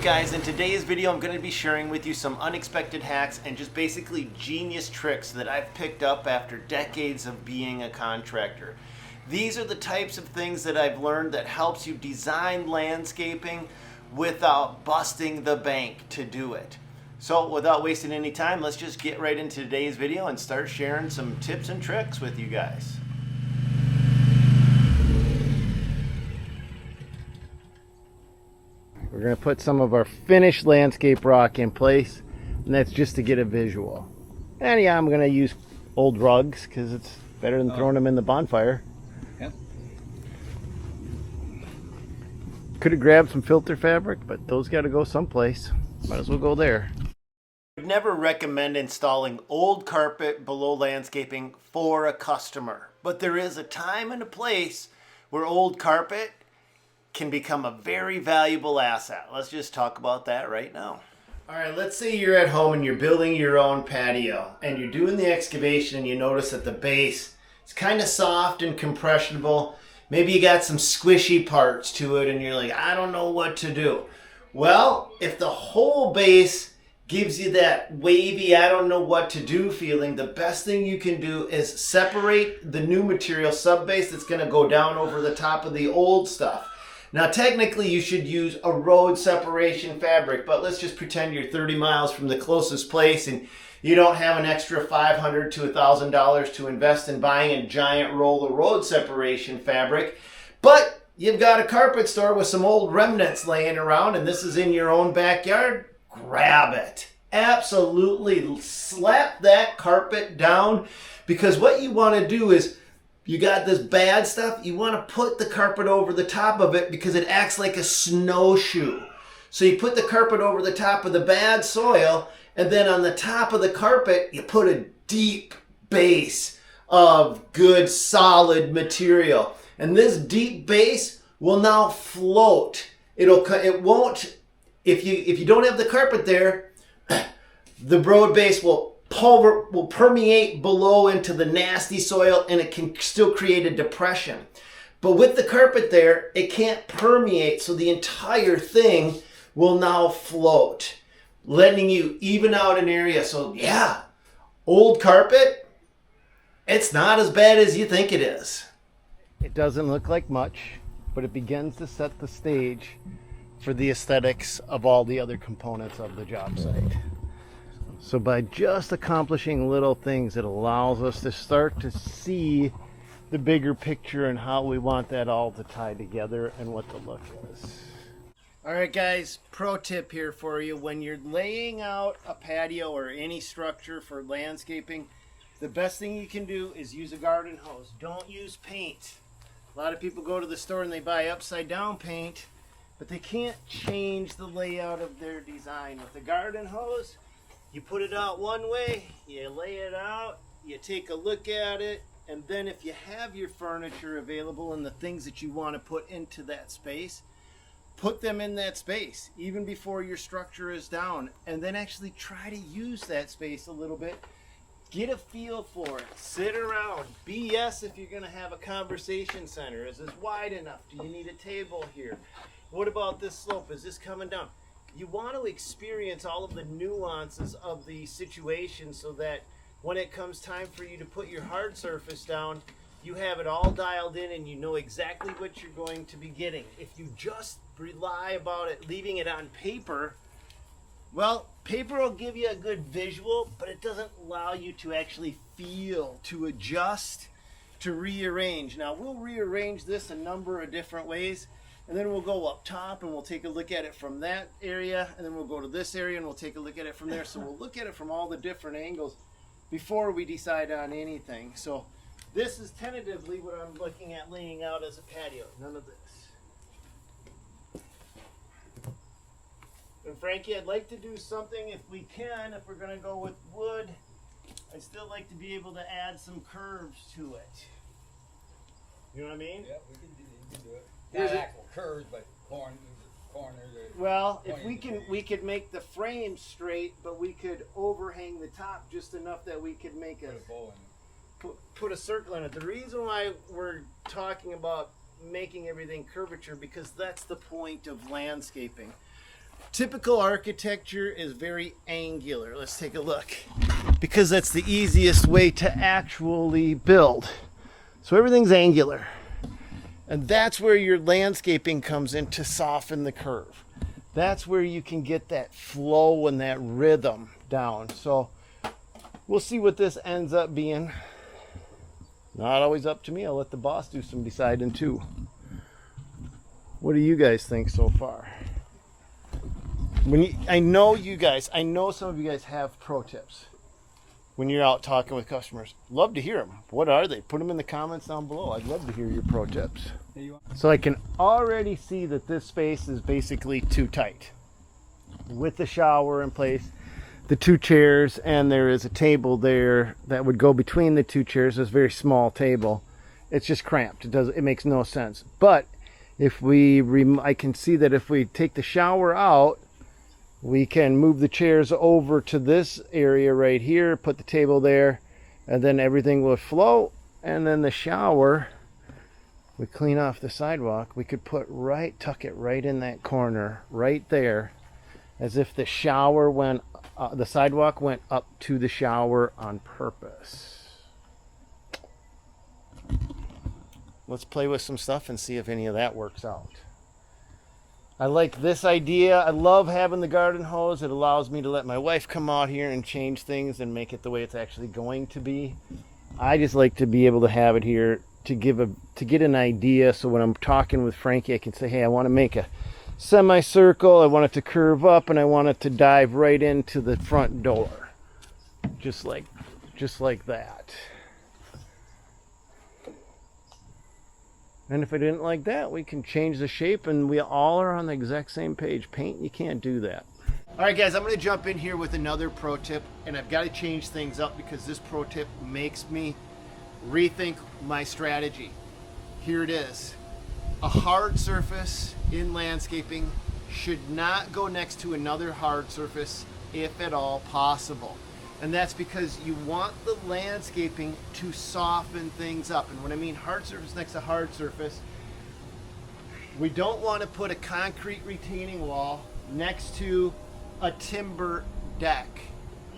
Alright guys, in today's video I'm going to be sharing with you some unexpected hacks and just basically genius tricks that I've picked up after decades of being a contractor. These are the types of things that I've learned that helps you design landscaping without busting the bank to do it. So without wasting any time, let's just get right into today's video and start sharing some tips and tricks with you guys. We're going to put some of our finished landscape rock in place, and that's just to get a visual. And yeah, I'm going to use old rugs because it's better than throwing them in the bonfire. Yeah. Could have grabbed some filter fabric, but those got to go someplace. Might as well go there. I would never recommend installing old carpet below landscaping for a customer, but there is a time and a place where old carpet can become a very valuable asset. Let's just talk about that right now. All right, let's say you're at home and you're building your own patio and you're doing the excavation and you notice that the base is kind of soft and compressionable. Maybe you got some squishy parts to it and you're like, I don't know what to do. Well, if the whole base gives you that wavy, I don't know what to do feeling, the best thing you can do is separate the new material sub-base that's going to go down over the top of the old stuff. Now, technically, you should use a road separation fabric, but let's just pretend you're 30 miles from the closest place and you don't have an extra $500 to $1,000 to invest in buying a giant roll of road separation fabric, but you've got a carpet store with some old remnants laying around and this is in your own backyard. Grab it. Absolutely slap that carpet down, because what you want to do is you got this bad stuff, you want to put the carpet over the top of it because it acts like a snowshoe. So you put the carpet over the top of the bad soil, and then on the top of the carpet you put a deep base of good solid material. And this deep base will now float. It won't, if you don't have the carpet there, the road base will permeate below into the nasty soil and it can still create a depression. But with the carpet there, it can't permeate, so the entire thing will now float, letting you even out an area. So yeah, old carpet, it's not as bad as you think it is. It doesn't look like much, but it begins to set the stage for the aesthetics of all the other components of the job site. So by just accomplishing little things, it allows us to start to see the bigger picture and how we want that all to tie together and what the look is. All right, guys, pro tip here for you. When you're laying out a patio or any structure for landscaping, the best thing you can do is use a garden hose. Don't use paint. A lot of people go to the store and they buy upside down paint, but they can't change the layout of their design. With the garden hose, you put it out one way, you lay it out, you take a look at it, and then if you have your furniture available and the things that you want to put into that space, put them in that space even before your structure is down, and then actually try to use that space a little bit. Get a feel for it. Sit around. BS if you're going to have a conversation center. Is this wide enough? Do you need a table here? What about this slope? Is this coming down? You want to experience all of the nuances of the situation so that when it comes time for you to put your hard surface down, you have it all dialed in and you know exactly what you're going to be getting. If you just rely about it, leaving it on paper, well, paper will give you a good visual, but it doesn't allow you to actually feel, to adjust, to rearrange. Now, we'll rearrange this a number of different ways. And then we'll go up top and we'll take a look at it from that area, and then we'll go to this area and we'll take a look at it from there. So we'll look at it from all the different angles before we decide on anything. So this is tentatively what I'm looking at laying out as a patio. None of this. And Frankie, I'd like to do something, if we can, if we're going to go with wood, I'd still like to be able to add some curves to it. You know what I mean? Yeah, we can do it. Not actual curves, but corners. Well, if we could make the frame straight, but we could overhang the top just enough that we could make put a circle in it. The reason why we're talking about making everything curvature, because that's the point of landscaping. Typical architecture is very angular. Let's take a look. Because that's the easiest way to actually build. So everything's angular. And that's where your landscaping comes in to soften the curve. That's where you can get that flow and that rhythm down. So we'll see what this ends up being. Not always up to me. I'll let the boss do some deciding too. What do you guys think so far? I know some of you guys have pro tips when you're out talking with customers. Love to hear them. What are they? Put them in the comments down below. I'd love to hear your pro tips. So I can already see that this space is basically too tight. With the shower in place, the 2 chairs, and there is a table there that would go between the 2 chairs. It's a very small table. It's just cramped. It makes no sense. But if I can see that if we take the shower out, we can move the chairs over to this area right here, put the table there, and then everything will flow. And then the shower, we clean off the sidewalk, we could tuck it right in that corner, right there, as if the shower the sidewalk went up to the shower on purpose. Let's play with some stuff and see if any of that works out. I like this idea. I love having the garden hose. It allows me to let my wife come out here and change things and make it the way it's actually going to be. I just like to be able to have it here to get an idea. So when I'm talking with Frankie, I can say, hey, I want to make a semicircle. I want it to curve up, and I want it to dive right into the front door. Just like that. And if I didn't like that, we can change the shape, and we all are on the exact same page. Paint, you can't do that. All right, guys, I'm going to jump in here with another pro tip, and I've got to change things up because this pro tip makes me rethink my strategy. Here it is. A hard surface in landscaping should not go next to another hard surface if at all possible. And that's because you want the landscaping to soften things up. And when I mean hard surface next to hard surface, we don't want to put a concrete retaining wall next to a timber deck.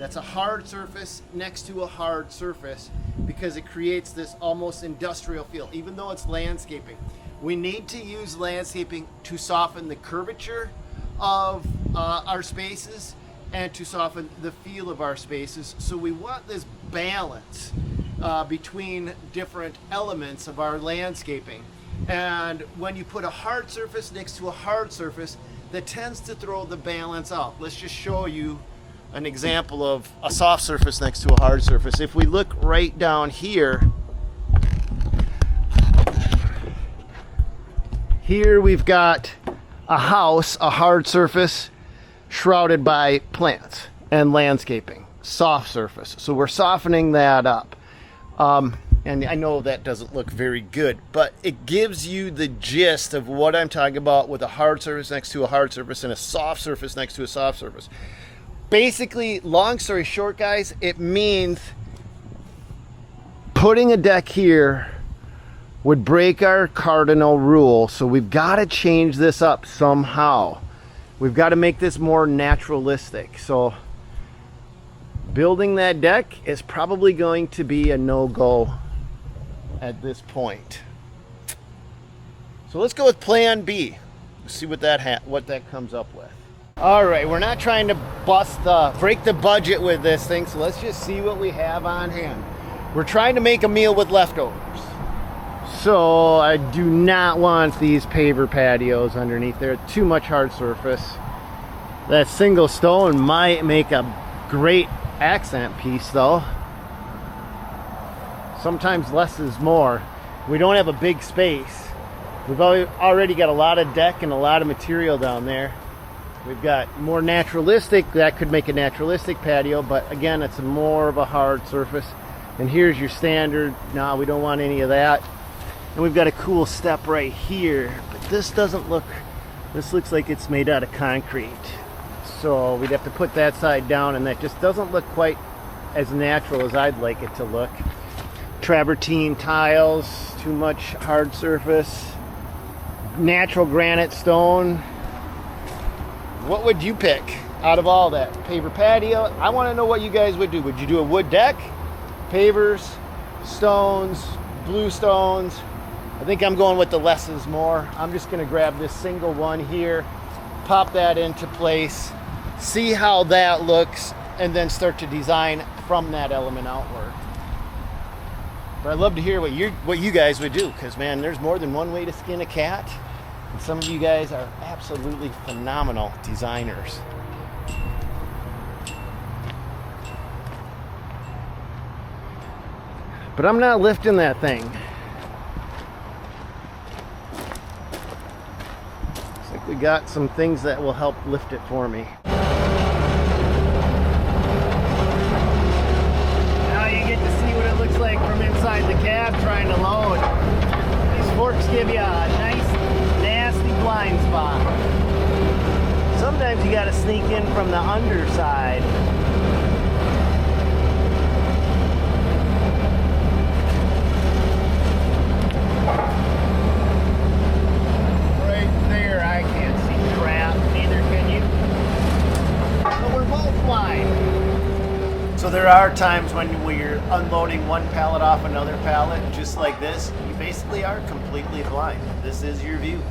That's a hard surface next to a hard surface because it creates this almost industrial feel, even though it's landscaping. We need to use landscaping to soften the curvature of our spaces and to soften the feel of our spaces. So we want this balance between different elements of our landscaping. And when you put a hard surface next to a hard surface, that tends to throw the balance out. Let's just show you an example of a soft surface next to a hard surface. If we look right down here, we've got a house, a hard surface, shrouded by plants and landscaping, soft surface. So we're softening that up. And I know that doesn't look very good, but it gives you the gist of what I'm talking about with a hard surface next to a hard surface and a soft surface next to a soft surface. Basically, long story short, guys, it means putting a deck here would break our cardinal rule. So we've got to change this up somehow. We've got to make this more naturalistic. So building that deck is probably going to be a no-go at this point. So let's go with plan B. See what that comes up with. All right, we're not trying to break the budget with this thing, so let's just see what we have on hand. We're trying to make a meal with leftovers. So I do not want these paver patios underneath there. Too much hard surface. That single stone might make a great accent piece though. Sometimes less is more. We don't have a big space. We've already got a lot of deck and a lot of material down there. We've got more naturalistic. That could make a naturalistic patio, but again, it's more of a hard surface. And here's your standard. No, we don't want any of that. And we've got a cool step right here, but this looks like it's made out of concrete. So we'd have to put that side down, and that just doesn't look quite as natural as I'd like it to look. Travertine tiles, too much hard surface. Natural granite stone. what would you pick out of all that? Paver patio? I want to know what you guys would do. Would you do a wood deck? Pavers? Stones? Blue stones? I think I'm going with the less is more. I'm just going to grab this single one here, pop that into place, see how that looks, and then start to design from that element outward. But I'd love to hear what you guys would do, because man, there's more than one way to skin a cat. And some of you guys are absolutely phenomenal designers. But I'm not lifting that thing. Looks like we got some things that will help lift it for me. Now you get to see what it looks like from inside the cab trying to load. These forks give you a nice, nasty blind spot. Sometimes you got to sneak in from the underside. Right there, I can't see crap. Neither can you. But we're both blind. So there are times when you're unloading one pallet off another pallet, just like this, you basically are completely blind. This is your view.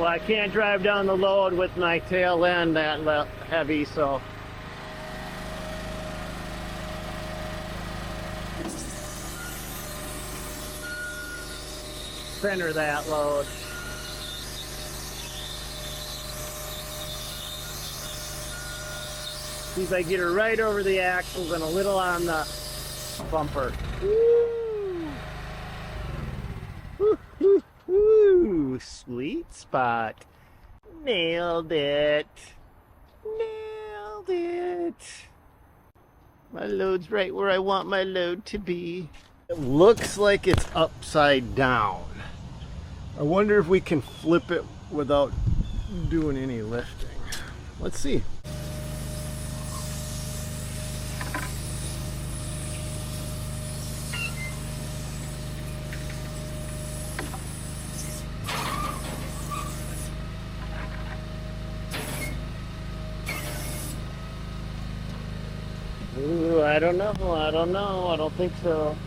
I can't drive down the load with my tail end that heavy, so center that load. See if I get her right over the axles and a little on the bumper. Ooh, sweet spot. Nailed it. Nailed it. My load's right where I want my load to be. It looks like it's upside down. I wonder if we can flip it without doing any lifting. Let's see. Ooh, I don't know, I don't think so.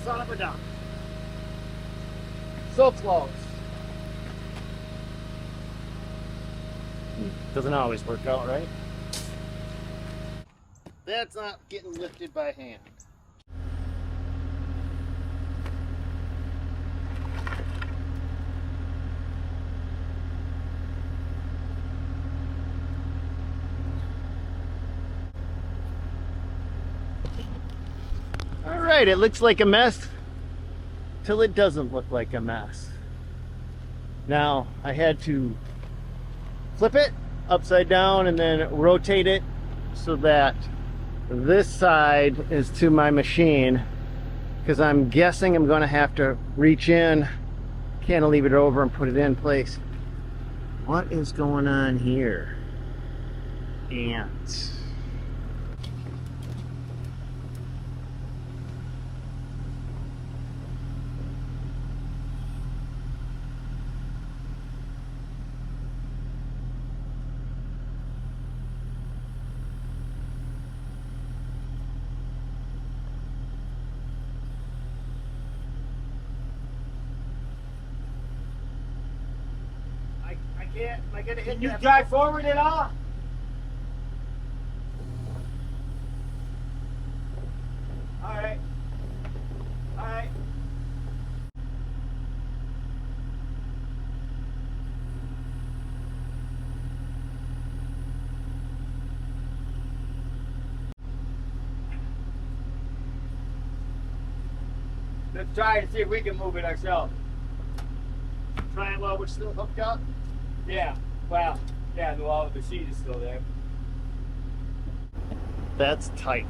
Son of a dump. So close. Doesn't always work out, right? That's not getting lifted by hand. Alright, it looks like a mess till it doesn't look like a mess. Now, I had to flip it upside down and then rotate it so that this side is to my machine, because I'm guessing I'm going to have to reach in, cantilever it over and put it in place. What is going on here? Ants. Am I gonna hit You drive forward at all? Alright. Alright. Let's try and see if we can move it ourselves. Try it while we're still hooked up. Yeah. Well, yeah, the seat is still there. That's tight.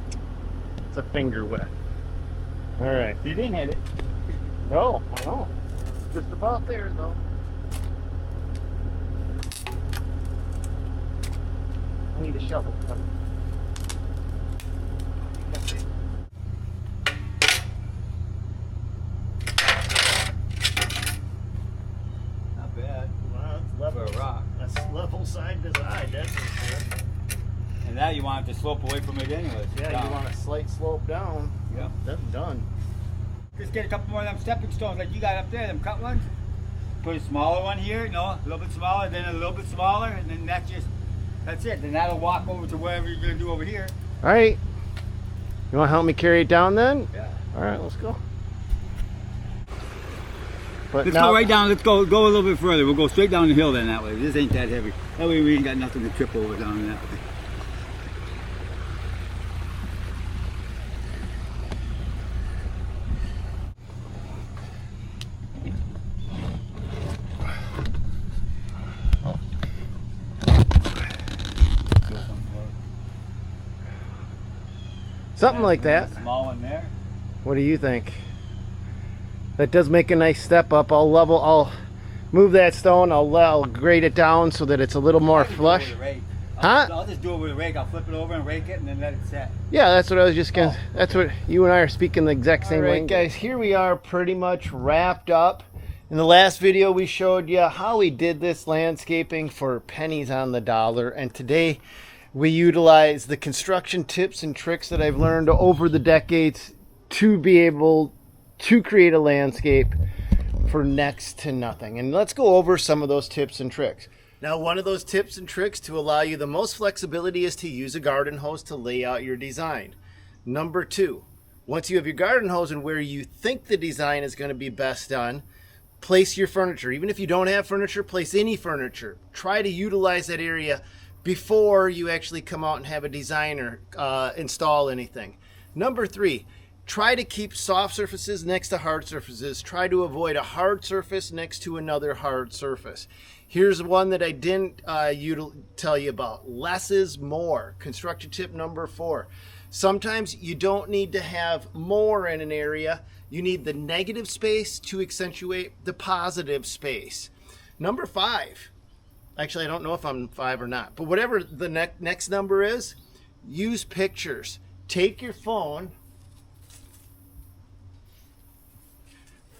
It's a finger width. All right. You didn't hit it. No, I know. Just about there, though. I need a shovel. Not bad. Well, it's level. For a rock. That's level side to side, that's for sure. And now you want it to slope away from it anyways. Yeah, Down. you want a slight slope down. Yep. That's done. Just get a couple more of them stepping stones like you got up there, them cut ones. Put a smaller one here, a little bit smaller, then a little bit smaller, and then that's it. Then that'll walk over to wherever you're gonna do over here. All right. You want to help me carry it down then? Yeah. All right, let's go. But Let's now, go right down. Let's go a little bit further. We'll go straight down the hill then that way. This ain't that heavy. That way we ain't got nothing to trip over down that way. something like that. Small one there. What do you think? That does make a nice step up. I'll move that stone. I'll grade it down so that it's a little more flush. Huh? I'll just do it with a rake. I'll flip it over and rake it and then let it set. Yeah, that's what I was just gonna. Oh. That's what you and I are speaking the exact same All right, language. Guys, here we are, pretty much wrapped up. In the last video, we showed you how we did this landscaping for pennies on the dollar, and today we utilize the construction tips and tricks that I've learned over the decades to be able to create a landscape for next to nothing. And let's go over some of those tips and tricks. Now, one of those tips and tricks to allow you the most flexibility is to use a garden hose to lay out your design. Number two, once you have your garden hose and where you think the design is going to be best done, place your furniture. Even if you don't have furniture, place any furniture. Try to utilize that area before you actually come out and have a designer install anything. Number three, try to keep soft surfaces next to hard surfaces. Try to avoid a hard surface next to another hard surface. Here's one that I didn't tell you about. Less is more. Construction tip number 4. Sometimes you don't need to have more in an area. You need the negative space to accentuate the positive space. Number 5. Actually, I don't know if I'm 5 or not, but whatever the next number is, use pictures. Take your phone,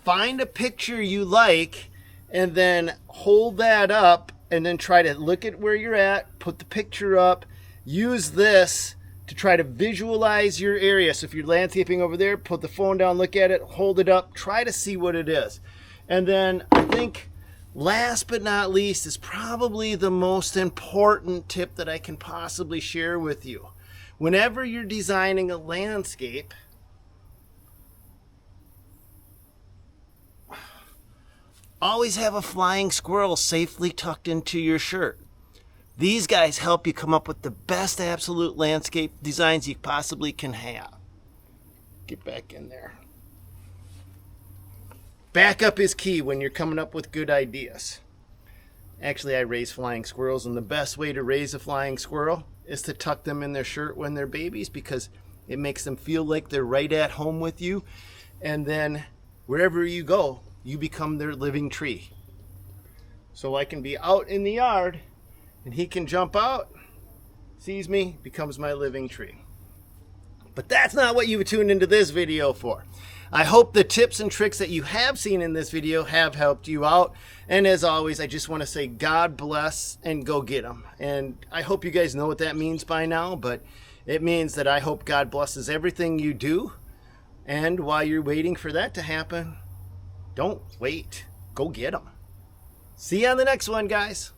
find a picture you like, and then hold that up and then try to look at where you're at, put the picture up, use this to try to visualize your area. So if you're landscaping over there, put the phone down, look at it, hold it up, try to see what it is. And then I think last but not least is probably the most important tip that I can possibly share with you. Whenever you're designing a landscape, always have a flying squirrel safely tucked into your shirt. These guys help you come up with the best absolute landscape designs you possibly can have. Get back in there. Backup is key when you're coming up with good ideas. Actually, I raise flying squirrels, and the best way to raise a flying squirrel is to tuck them in their shirt when they're babies, because it makes them feel like they're right at home with you. And then wherever you go, you become their living tree. So I can be out in the yard and he can jump out, sees me, becomes my living tree. But that's not what you tuned into this video for. I hope the tips and tricks that you have seen in this video have helped you out. And as always, I just want to say God bless and go get them. And I hope you guys know what that means by now, but it means that I hope God blesses everything you do. And while you're waiting for that to happen, don't wait. Go get them. See you on the next one, guys.